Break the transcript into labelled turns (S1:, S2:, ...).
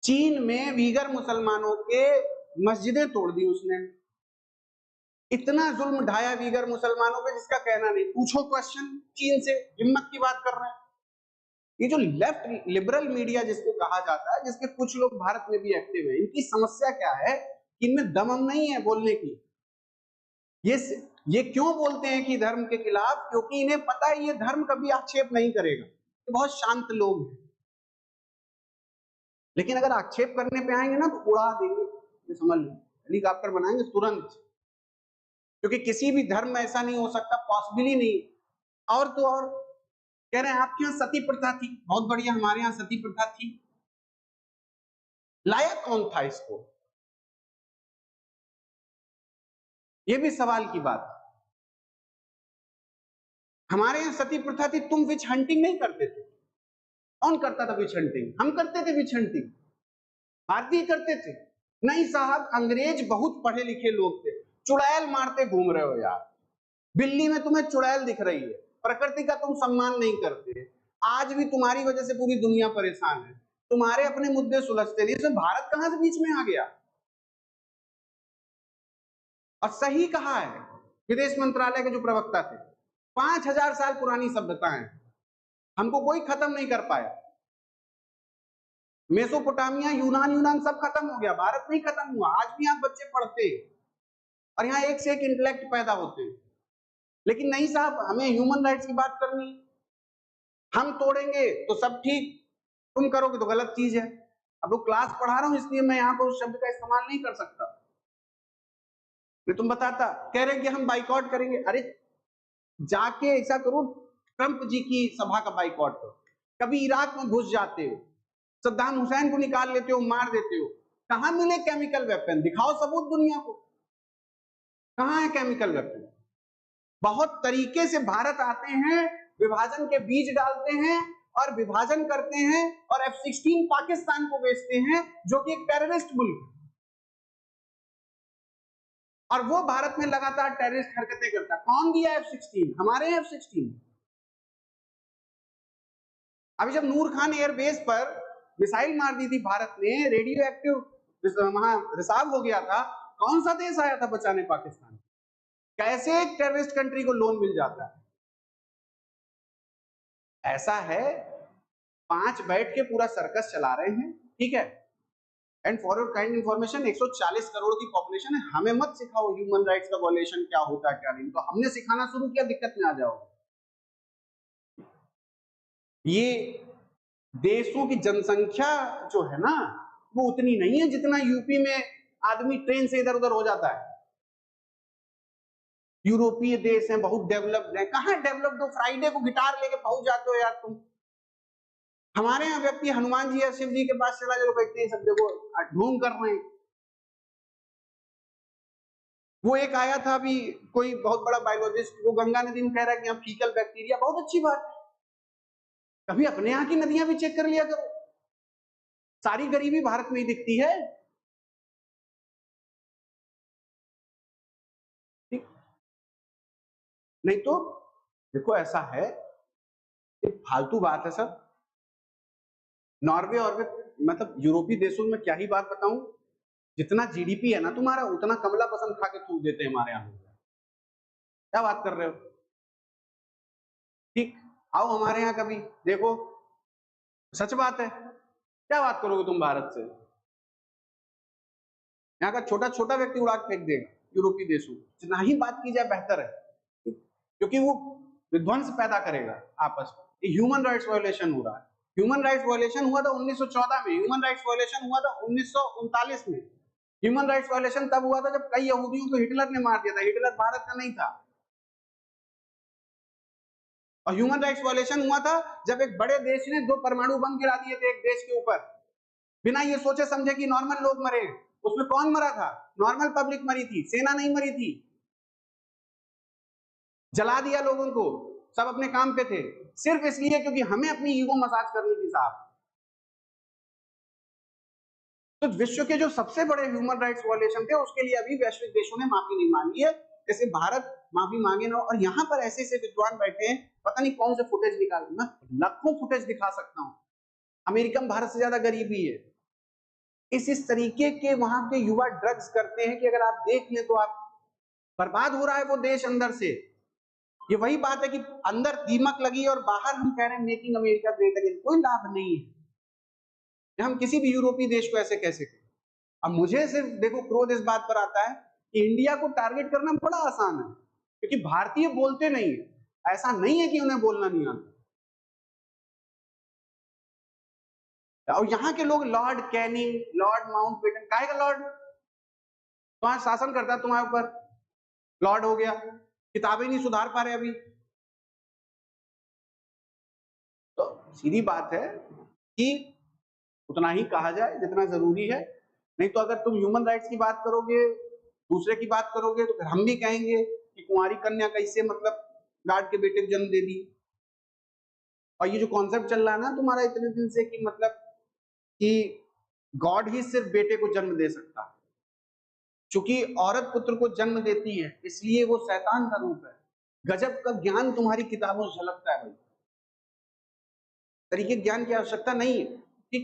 S1: चीन में वीगर मुसलमानों के मस्जिदें तोड़ दी उसने। इतना जुल्म ढाया वीगर मुसलमानों पे जिसका कहना नहीं। पूछो क्वेश्चन चीन से, हिम्मत की बात कर रहे हैं। ये जो लेफ्ट लिबरल मीडिया जिसको कहा जाता है, जिसके कुछ लोग भारत में भी एक्टिव है, इनकी समस्या क्या है कि इनमें दम नहीं है बोलने की। ये क्यों बोलते हैं कि धर्म के खिलाफ? क्योंकि इन्हें पता है ये धर्म कभी आक्षेप नहीं करेगा। ये बहुत शांत लोग हैं, लेकिन अगर आक्षेप करने पे आएंगे ना तो उड़ा देंगे, ये समझ लो, हेलीकॉप्टर बनाएंगे तुरंत। क्योंकि किसी भी धर्म में ऐसा नहीं हो सकता, पॉसिबल ही नहीं। और तो और कह रहे हैं आपके यहाँ सती प्रथा थी, बहुत बढ़िया, हमारे यहाँ सती प्रथा थी। लाया कौन था इसको? ये भी सवाल की बात। हमारे यहाँ सती प्रथा थी, तुम विच हंटिंग नहीं करते थे? कौन करता था विच हंटिंग? हम करते थे विच हंटिंग, भारतीय करते थे। नहीं साहब, अंग्रेज बहुत पढ़े लिखे लोग थे। चुड़ैल मारते घूम रहे हो यार, बिल्ली में तुम्हें चुड़ैल दिख रही है, प्रकृति का तुम सम्मान नहीं करते। आज भी तुम्हारी वजह से पूरी दुनिया परेशान है, तुम्हारे अपने मुद्दे सुलझते नहीं। इसमें भारत कहां से बीच में आ गया? और सही कहा है विदेश मंत्रालय के जो प्रवक्ता थे, 5000 साल पुरानी सभ्यताएं, हमको कोई खत्म नहीं कर पाया। मेसोपोटामिया, यूनान सब खत्म हो गया, भारत नहीं खत्म हुआ। आज भी यहाँ बच्चे पढ़ते और यहाँ एक से एक इंटेलेक्ट पैदा होते। लेकिन नहीं साहब, हमें ह्यूमन राइट्स की बात करनी, हम तोड़ेंगे तो सब ठीक, तुम करोगे तो गलत चीज है। अब वो क्लास पढ़ा रहा हूं इसलिए मैं यहाँ पर उस शब्द का इस्तेमाल नहीं कर सकता। मैं तुम बताता, कह रहे कि हम बाइकआउट करेंगे। अरे जाके ऐसा करो, ट्रंप जी की सभा का बाइकआउट करो। कभी इराक में घुस जाते हो, सद्दाम हुसैन को निकाल लेते हो, मार देते हो, कहां मिले केमिकल वेपन? दिखाओ सबूत दुनिया को, कहां है केमिकल वेपन? बहुत तरीके से भारत आते हैं, विभाजन के बीज डालते हैं और विभाजन करते हैं, और F-16 पाकिस्तान को बेचते हैं जो कि एक टेररिस्ट मुल्क है, और वो भारत में लगातार टेररिस्ट हरकतें करता है। कौन दिया F-16? हमारे F-16। अभी जब नूर खान एयरबेस पर मिसाइल मार दी थी भारत ने, रेडियो एक्टिव वहां रिसाव हो गया था, कौन सा देश आया था बचाने? पाकिस्तान। कैसे एक टेररिस्ट कंट्री को लोन मिल जाता है? ऐसा है, 5 बैठ के पूरा सर्कस चला रहे हैं, ठीक है। And for your kind information, 140 crore की पॉपुलेशन है। हमें मत सिखाओ ह्यूमन राइट्स का वॉयलेशन क्या होता है क्या नहीं, तो हमने सिखाना शुरू किया, दिक्कत में आ जाओगे। ये देशों की जनसंख्या जो है ना, वो उतनी नहीं है जितना यूपी में आदमी ट्रेन से इधर उधर हो जाता है। यूरोपीय देश हैं, बहुत डेवलप्ड हैं। कहां डेवलप्ड हो? फ्राइडे को गिटार लेके पहुंच जाते हो यार तुम। हमारे यहाँ व्यक्ति हनुमान जी या शिव जी के पास चला जाओ, कहते हैं सब देखो ढोंग कर रहे हैं। वो एक आया था अभी कोई बहुत बड़ा बायोलॉजिस्ट, वो गंगा नदी में कह रहा है कि यहाँ फीकल बैक्टीरिया, बहुत अच्छी बात है। कभी अपने यहाँ की नदियां भी चेक कर लिया करो, सारी गरीबी भारत में ही दिखती है। ठीक, नहीं तो देखो ऐसा है, एक फालतू बात है सब। नॉर्वे और मतलब यूरोपीय देशों में क्या ही बात बताऊं, जितना जीडीपी है ना तुम्हारा, उतना कमला पसंद खा के थूक देते हैं हमारे यहाँ। क्या बात कर रहे हो? ठीक, आओ हमारे यहाँ कभी देखो, सच बात है। क्या बात करोगे तुम भारत से? यहाँ का छोटा छोटा व्यक्ति उड़ा के फेंक देगा यूरोपीय देशों। जितना ही बात की जाए बेहतर है, क्योंकि वो विध्वंस पैदा करेगा आपस में। ह्यूमन राइट्स वायोलेशन हो रहा है। ह्यूमन राइट्स वायोलेशन हुआ था 1914 में, ह्यूमन राइट्स वायोलेशन हुआ था 1939 में। ह्यूमन राइट्स वायोलेशन तब हुआ था जब कई यहूदियों को हिटलर ने मार दिया था। हिटलर भारत का नहीं था। और ह्यूमन राइट्स वायोलेशन हुआ था जब एक बड़े देश ने 2 परमाणु बम गिरा दिए थे एक देश के ऊपर, बिना ये सोचे समझे कि नॉर्मल लोग मरे। उसमें कौन मरा था? नॉर्मल पब्लिक मरी थी, सेना नहीं मरी थी। जला दिया लोगों को, सब अपने काम पे थे, सिर्फ इसलिए क्योंकि हमें अपनी ईगो मसाज करनी थी साहब। तो विश्व के जो सबसे बड़े ह्यूमन राइट्स वायलेशन थे, उसके लिए अभी वैश्विक देशों ने माफी नहीं मांगी है। जैसे भारत माफी मांगे ना, और यहाँ पर ऐसे ऐसे विद्वान बैठे हैं, पता नहीं कौन से फुटेज निकाल, मैं लाखों फुटेज दिखा सकता हूँ। अमेरिका में भारत से ज्यादा गरीबी है, इस तरीके के वहां के युवा ड्रग्स करते हैं कि अगर आप देख लें तो आप, बर्बाद हो रहा है वो देश अंदर से। ये वही बात है कि अंदर दीमक लगी और बाहर हम कह रहे हैं मेकिंग अमेरिका ग्रेट अगेन, कोई लाभ नहीं है। हम किसी भी यूरोपीय देश को ऐसे कैसे करें। अब मुझे सिर्फ देखो क्रोध इस बात पर आता है कि इंडिया को टारगेट करना बड़ा आसान है, क्योंकि भारतीय बोलते नहीं है, ऐसा नहीं है कि उन्हें बोलना नहीं आता। और यहाँ के लोग लॉर्ड कैनिंग, लॉर्ड माउंटबेटन, काहे का लॉर्ड, तुम्हारा शासन करता है तुम्हारे ऊपर, लॉर्ड हो गया, किताबें नहीं सुधार पा रहे अभी। तो सीधी बात है कि उतना ही कहा जाए जितना जरूरी है, नहीं तो अगर तुम ह्यूमन राइट्स की बात करोगे, दूसरे की बात करोगे, तो फिर हम भी कहेंगे कि कुंवारी कन्या कैसे मतलब गार्ड के बेटे को जन्म दे दी। और ये जो कॉन्सेप्ट चल रहा है ना तुम्हारा इतने दिन से कि मतलब कि गॉड ही सिर्फ बेटे को जन्म दे सकता है, चूंकि औरत पुत्र को जन्म देती है इसलिए वो शैतान का रूप है। गजब का ज्ञान तुम्हारी किताबों से झलकता है भाई, तरीके ज्ञान की आवश्यकता नहीं है कि